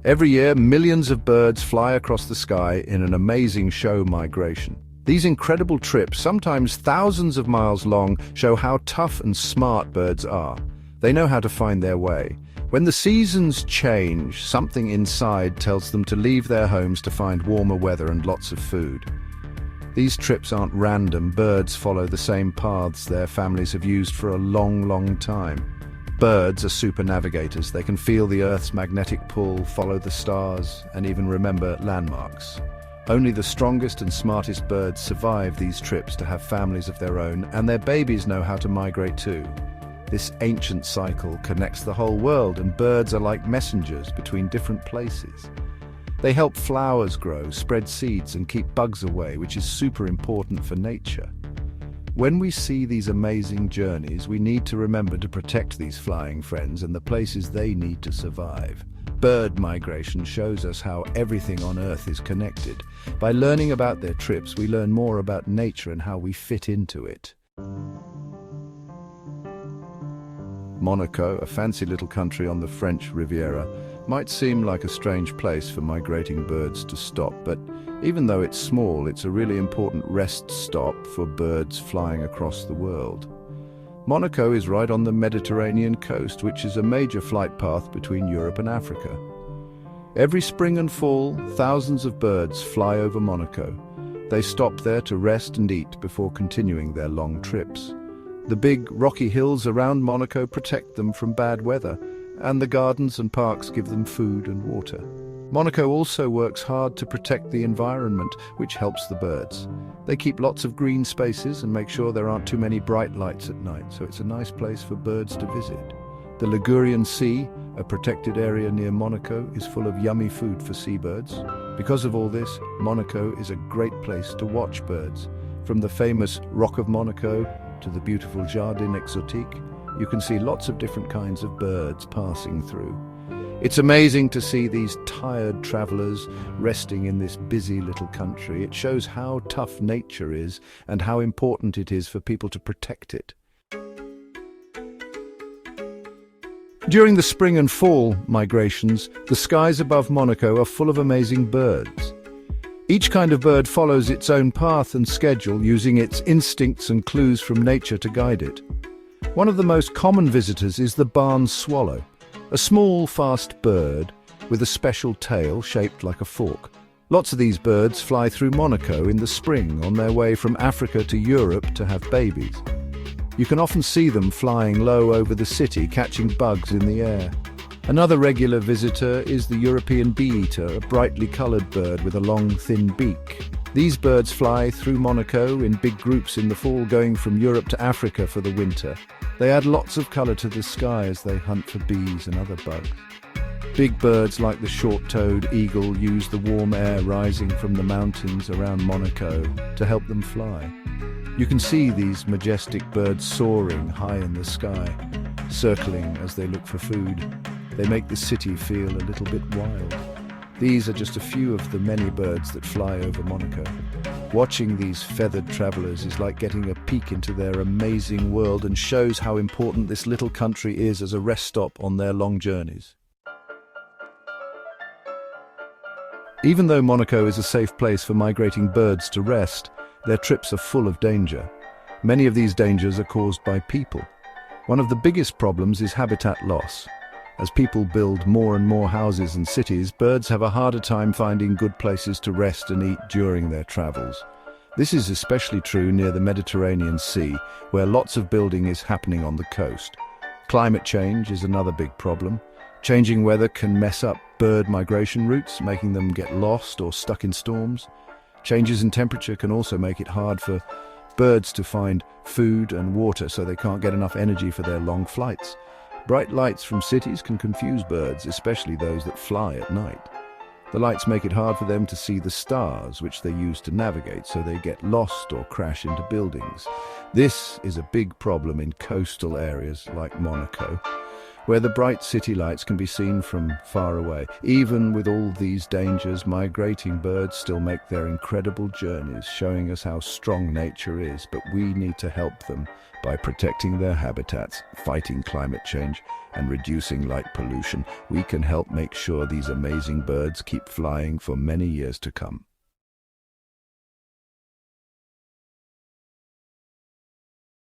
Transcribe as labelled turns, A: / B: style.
A: Every year, millions of birds fly across the sky in an amazing show migration. These incredible trips, sometimes thousands of miles long, show how tough and smart birds are. They know how to find their way. When the seasons change, something inside tells them to leave their homes to find warmer weather and lots of food. These trips aren't random. Birds follow the same paths their families have used for a long, long time. Birds are super navigators. They can feel the Earth's magnetic pull, follow the stars, and even remember landmarks. Only the strongest and smartest birds survive these trips to have families of their own, and their babies know how to migrate too. This ancient cycle connects the whole world, and birds are like messengers between different places. They help flowers grow, spread seeds, and keep bugs away, which is super important for nature. When we see these amazing journeys, we need to remember to protect these flying friends and the places they need to survive. Bird migration shows us how everything on Earth is connected. By learning about their trips, we learn more about nature and how we fit into it. Monaco, a fancy little country on the French Riviera, might seem like a strange place for migrating birds to stop, but even though it's small, it's a really important rest stop for birds flying across the world. Monaco is right on the Mediterranean coast, which is a major flight path between Europe and Africa. Every spring and fall, thousands of birds fly over Monaco. They stop there to rest and eat before continuing their long trips. The big rocky hills around Monaco protect them from bad weather, and the gardens and parks give them food and water. Monaco also works hard to protect the environment, which helps the birds. They keep lots of green spaces and make sure there aren't too many bright lights at night, so it's a nice place for birds to visit. The Ligurian Sea, a protected area near Monaco, is full of yummy food for seabirds. Because of all this, Monaco is a great place to watch birds. From the famous Rock of Monaco to the beautiful Jardin Exotique, you can see lots of different kinds of birds passing through. It's amazing to see these tired travelers resting in this busy little country. It shows how tough nature is and how important it is for people to protect it. During the spring and fall migrations, the skies above Monaco are full of amazing birds. Each kind of bird follows its own path and schedule, using its instincts and clues from nature to guide it. One of the most common visitors is the barn swallow, a small, fast bird with a special tail shaped like a fork. Lots of these birds fly through Monaco in the spring on their way from Africa to Europe to have babies. You can often see them flying low over the city, catching bugs in the air. Another regular visitor is the European bee-eater, a brightly coloured bird with a long, thin beak. These birds fly through Monaco in big groups in the fall, going from Europe to Africa for the winter. They add lots of colour to the sky as they hunt for bees and other bugs. Big birds like the short-toed eagle use the warm air rising from the mountains around Monaco to help them fly. You can see these majestic birds soaring high in the sky, circling as they look for food. They make the city feel a little bit wild. These are just a few of the many birds that fly over Monaco. Watching these feathered travelers is like getting a peek into their amazing world and shows how important this little country is as a rest stop on their long journeys. Even though Monaco is a safe place for migrating birds to rest, their trips are full of danger. Many of these dangers are caused by people. One of the biggest problems is habitat loss. As people build more and more houses and cities, birds have a harder time finding good places to rest and eat during their travels. This is especially true near the Mediterranean Sea, where lots of building is happening on the coast. Climate change is another big problem. Changing weather can mess up bird migration routes, making them get lost or stuck in storms. Changes in temperature can also make it hard for birds to find food and water, so they can't get enough energy for their long flights. Bright lights from cities can confuse birds, especially those that fly at night. The lights make it hard for them to see the stars, which they use to navigate, so they get lost or crash into buildings. This is a big problem in coastal areas like Monaco. where the bright city lights can be seen from far away. Even with all these dangers, migrating birds still make their incredible journeys, showing us how strong nature is. But we need to help them by protecting their habitats, fighting climate change, and reducing light pollution. We can help make sure these amazing birds keep flying for many years to come.